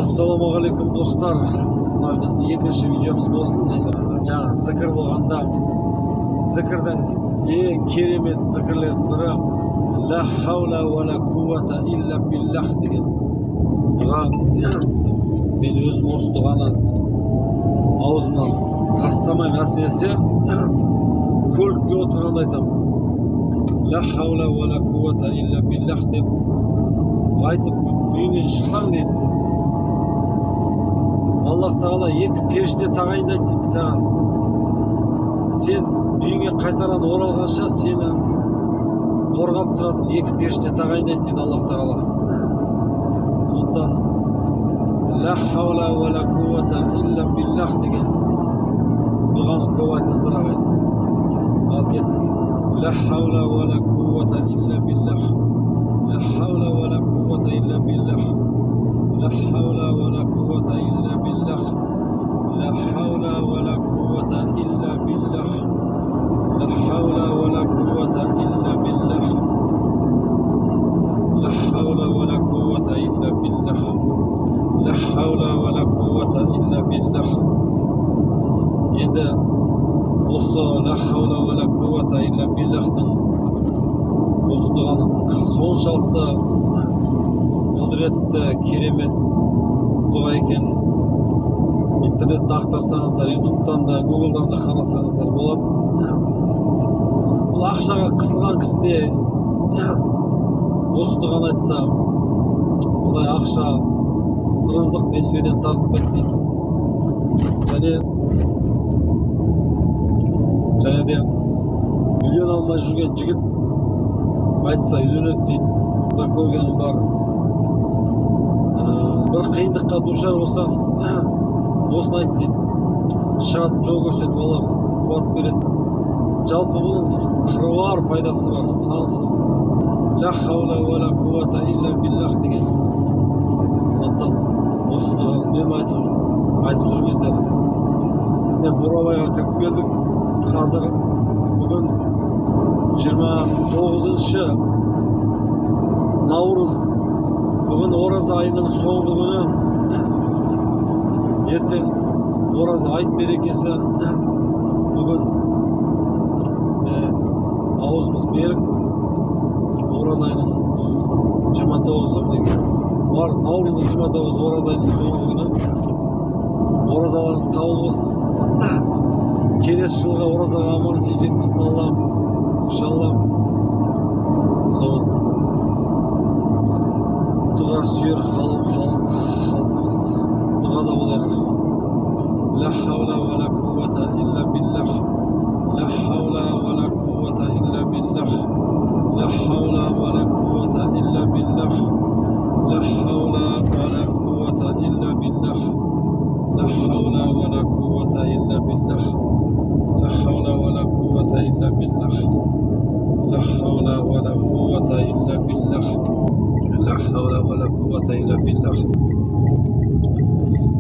Ассалаумағалейкум достар. Мына біздің екінші видеомыз болсын. Жаңа зікір болғанда, зікірдің ең керемет зікірлердің бірі ла хаула ва ла куввата илля биллах деген дұға. Мен өзім осы дұғаны аузымнан тастамаймын. Әсіресе көлікке отырғанда айтамын. Ла хаула ва ла куввата илля биллах деп айтып үйінен шықсаң дейді, Аллах Тағала екі періште тағайындайды дейді саған. Сен үйіңе қайтардан оралғанша сені қорғап тұратын екі періште тағайындайды дейді Аллах Тағала. Сондықтан ла хаула ва ла куввата илля биллах деген дұғаны көп айтыңыздар ағайын. Ал кеттік. Ла хаула ва ла куввата илля биллах. لا حول ولا قوة إلا بالله لا حول ولا قوة إلا بالله لا حول ولا قوة إلا بالله لا حول ولا قوة إلا بالله لا حول ولا قوة إلا بالله لا حول ولا قوة إلا بالله Енді осы لا حول ولا قوة إلا بالله осы дұғаның соншалықты құдіретті, керемет дұға екен. Интернетте ақтарсаңыздар, ютубтан да, гуглдан да қарасаңыздар болады. Бұл ақшаға қысылған кісіде осы дұғаны айтса, Құдай ақша, рыздық несібеден тартпайды дейді. Және де миллион алмай жүрген жігіт айтса үйленеді дейді. Бір көргенім бар. Бір қиындыққа душар болсаң, осыны айт дейді. Шығатын жол көрсетіп алар, қуат береді. Жалпы бұның қыруар пайдасы бар, сансыз. Ла хаула ва ла куввата илля биллах деген. Сондықтан осы дұғаны үнемі айтып жүріңіздер. Бізде Бурабайға кіріп келдік. Қазір бүгін 29 наурыз, бүгін ораза айының соңғы күні. Ертең ораза айт берекесі. Бүгін ауызымыз берік. Ораза айының 29 бар, наурыздың 29 ораза айының соңғы күні. Оразаларыңыз қабыл болсын. Келесі жылға оразаға аман есен жеткізсін Аллам. İnşallah son dua suyur halkımız dua da bulur. La havla ve la kuvvete illa billah. La havla ve la kuvvete illa billah. La havla ve la kuvvete illa billah. La havla ve la kuvvete illa billah. La havla ve la kuvvete illa billah. La havla ve la kuvvete illa billah. لا حول ولا قوة إلا بالله لا حول ولا قوة إلا بالله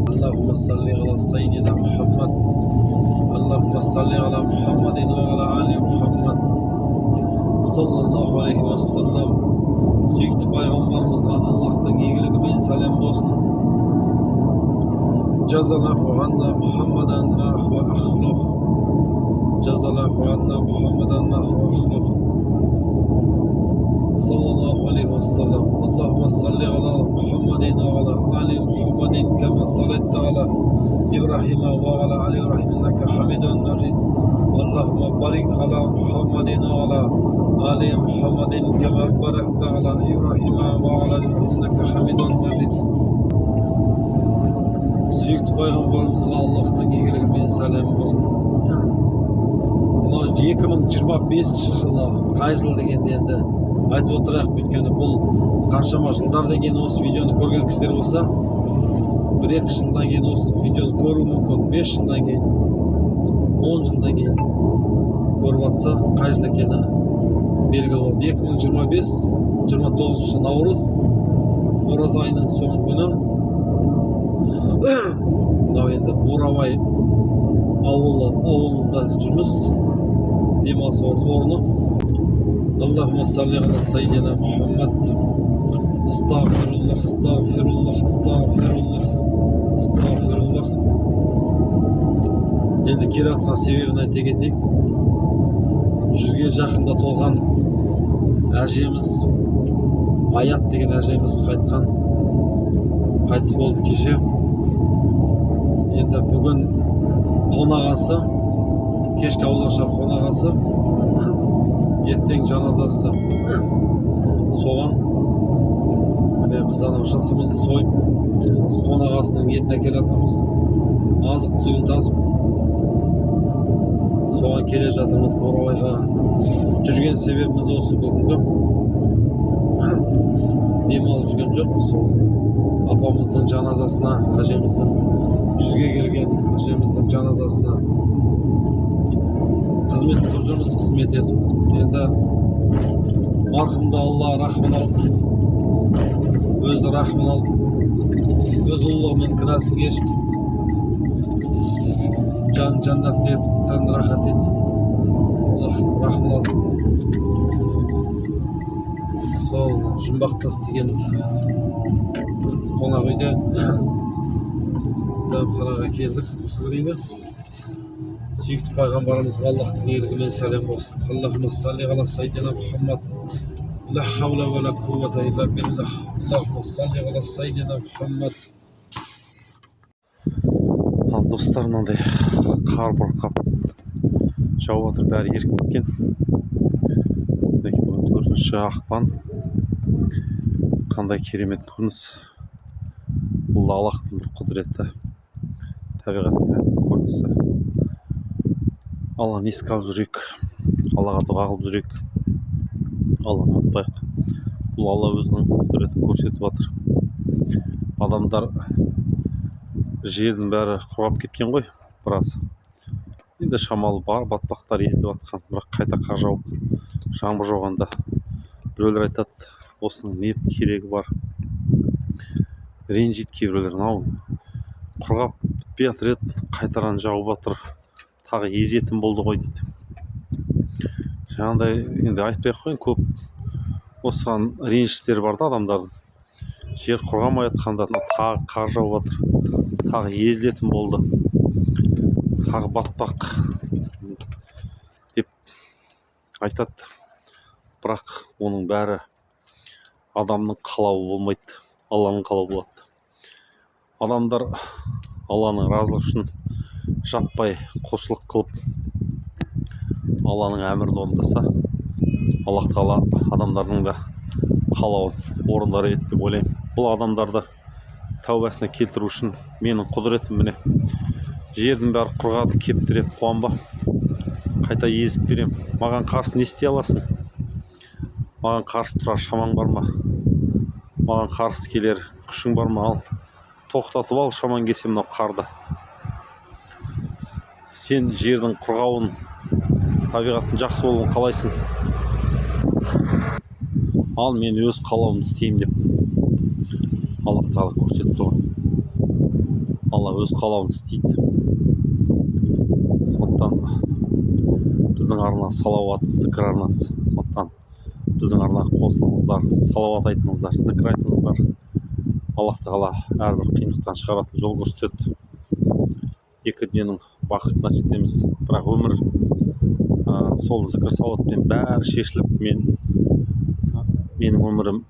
اللهم صل على سيدنا محمد اللهم صل على محمد وعلى آل محمد صلى الله عليه وسلم Süykті пайғамбарымызға Аллахтың игілігімен сәлем болсын. Жазалаху анна Мухаммадан ма хуа ахлух. Жазалаху анна Мухаммадан ма хуа ахлух. صلى الله عليه وسلم اللهم صل على محمد وعلى آل محمد كما صليت على إبراهيم وعلى آل إبراهيم إنك حميد مجيد اللهم بارك على محمد وعلى آل محمد كما باركت على إبراهيم وعلى آل إبراهيم إنك حميد مجيد Süykті пайғамбарымызға Аллахтың игілігімен сәлем болсын. 2025 жылы қай жыл дегенде енді айтып отырайық, өйткені бұл қаншама жылдардан кейін осы видеоны көрген кісілер болса, 1-2 жылдан кейін осы видеоны көру мүмкін, 5 жылдан кейін, 10 жылдан кейін көріп атса, қай жыл екені белгілі болды. 2025 29 наурыз ораза айының соңғы күні. Мынау енді Бурабай ауылында жүрміз. Демалыс орны. اللهم صل على سيدنا محمد استغفر الله استغفر الله استغفر الله келе жатқан себебін айта кетейік. 100-ге жақында толған әжеміз, Аят деген әжеміз қайтыс болды кеше. Енді бүгін қонағасы, кешкі ауызашар қонағасы, ертең жаназасы. Соған міне біз анау жылқымызды сойып, қонағасының етін әкеле жатырмыз. Азық түлігін тасып, соған келе жатырмыз. Бурабайға жүрген себебіміз осы бүгінгі. Демалып жүрген жоқпыз. Сол апамыздың жаназасына, әжеміздің 100-ге келген әжеміздің жаназасына қызмет қылып жүрміз, қызмет етіп. Енді марқұмды Алла рахмын алсын, өзі рахмын алып, өз ұлылығымен кінәсін кешіп, жаннатта етіп, тән рахат етсін. Аллах рахмын алсын. Сол Жұмбақтас деген қонақ үйде дәмханаға келдік. Осы күнгі сүйікті пайғамбарымызға Аллахтың иелігімен сәлем болсын. Аллахумма салли ала сайдина Мұхаммад. Ла хаула ва ла куввата илля биллах. Аллахумма салли ала сайдина Мұхаммад. Ал достар, мынандай қар бұрқап жауып жатыр, бәрі еркін кеткен. Бүгін 4 ақпан. Қандай керемет көрініс. Бұл Аллахтың бір құдіреті, табиғаттың көрінісі. Алланы еске алып жүрейік, Аллаға дұға қылып жүрейік. Алланы ұмытпайық. Бұл Алла өзінің құдіретін көрсетіп жатыр. Адамдар жердің бәрі құрғап кеткен ғой, біраз. Енді шамалы бар, батпақтар езіліп жатқан, бірақ қайта қар жауып, жаңбыр жауғанда біреулер айтады, осының не керегі бар. Ренжиді кейбіреулер, мынау құрғап бітпей жатыр еді, қайтадан жауып жатыр, тағы езетін болды ғой дейді. Жаңағыдай енді айтпай ақ қояйын, көп осыған ренжістері бар да адамдардың. Жер құрғамай жатқанда тағы қар жауып жатыр, тағы езілетін болды, тағы батпақ деп айтады. Бірақ оның бәрі адамның қалауы болмайды, Алланың қалауы болады. Адамдар Алланың разылығы үшін жаппай құлшылық қылып, Алланың әмірін орындаса, Аллах Тағала адамдардың да қалауын орындар еді деп ойлаймын. Бұл адамдарды тәубасына келтіру үшін менің құдіретім міне. Жердің бәрі құрғады, кептіреп қуанба, қайта езіп берем. Маған қарсы не істей аласың? Маған қарсы тұрар шамаң бар ма? Маған қарсы келер күшің бар ма? Ал, тоқтатып ал шамаң келсе мынау қарды. Сен жердің құрғауын, табиғаттың жақсы болуын қалайсың? Ал, мен өз қалауымды істеймін деп Аллах Тағала көрсетіп тұр. Алла өз қалауын істейді. Сондықтан біздің арна салауат, зікір арнасы. Сондықтан біздің арнаға қосылыңыздар, салауат айтыңыздар, зікір айтыңыздар. Аллах Тағала әрбір қиындықтан шығаратын жол көрсетеді. Екі дүниенің бақытына жетеміз. Бірақ өмір сол зікір салауатпен бәрі шешіліп, менің өмірім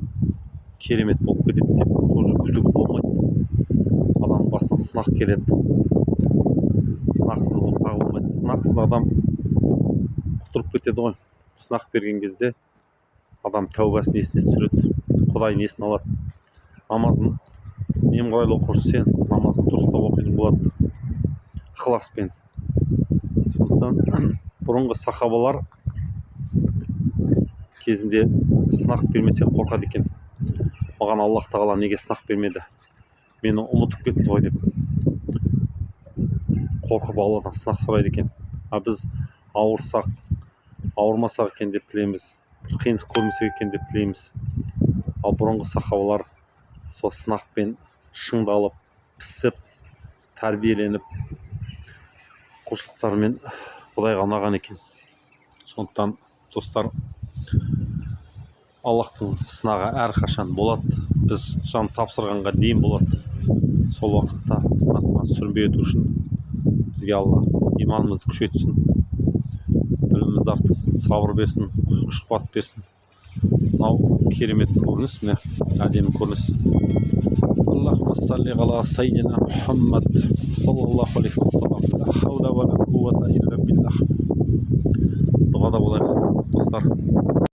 керемет болып кетеді деп уже күлуге болмайды. Адам басына сынақ келеді. Сынақсыз ол тағы болмайды. Сынақсыз адам құтырып кетеді ғой. Сынақ берген кезде адам тәубасын есіне түсіреді, Құдайын есіне алады. Намазын немқұрайлы оқып жүрсең, намазын дұрыстап оқитын болады, ықыласпен. Сондықтан бұрынғы сахабалар кезінде сынақ бермесе қорқады екен. Маған Аллах Тағала неге сынақ бермеді? Мені ұмытып кетті ғой деп қорқып Алладан сынақ сұрайды екен. Біз ауырсақ, ауырмасақ екен деп тілейміз, бір қиындық көрмесек екен деп тілейміз. Ал бұрынғы сахабалар сол сынақпен шыңдалып, пісіп, тәрбиеленіп, құлшылықтарымен Құдайға ұнаған екен. Сондықтан достар, Аллахтың сынағы әрқашан болады. Біз жан тапсырғанға дейін болады. Сол уақытта сынақтан сүрінбей өту үшін бізге Алла иманымызды күшейтсін, білімімізді арттырсын, сабыр берсін, күш қуат берсін. Мынау керемет көрініс, міне әдемі көрініс. Аллахумма салли ала саййидина Мухаммад саллаллаху алейхи вассалам. Ла хаула ва ла куввата илля биллах. Дұғада болайық достар.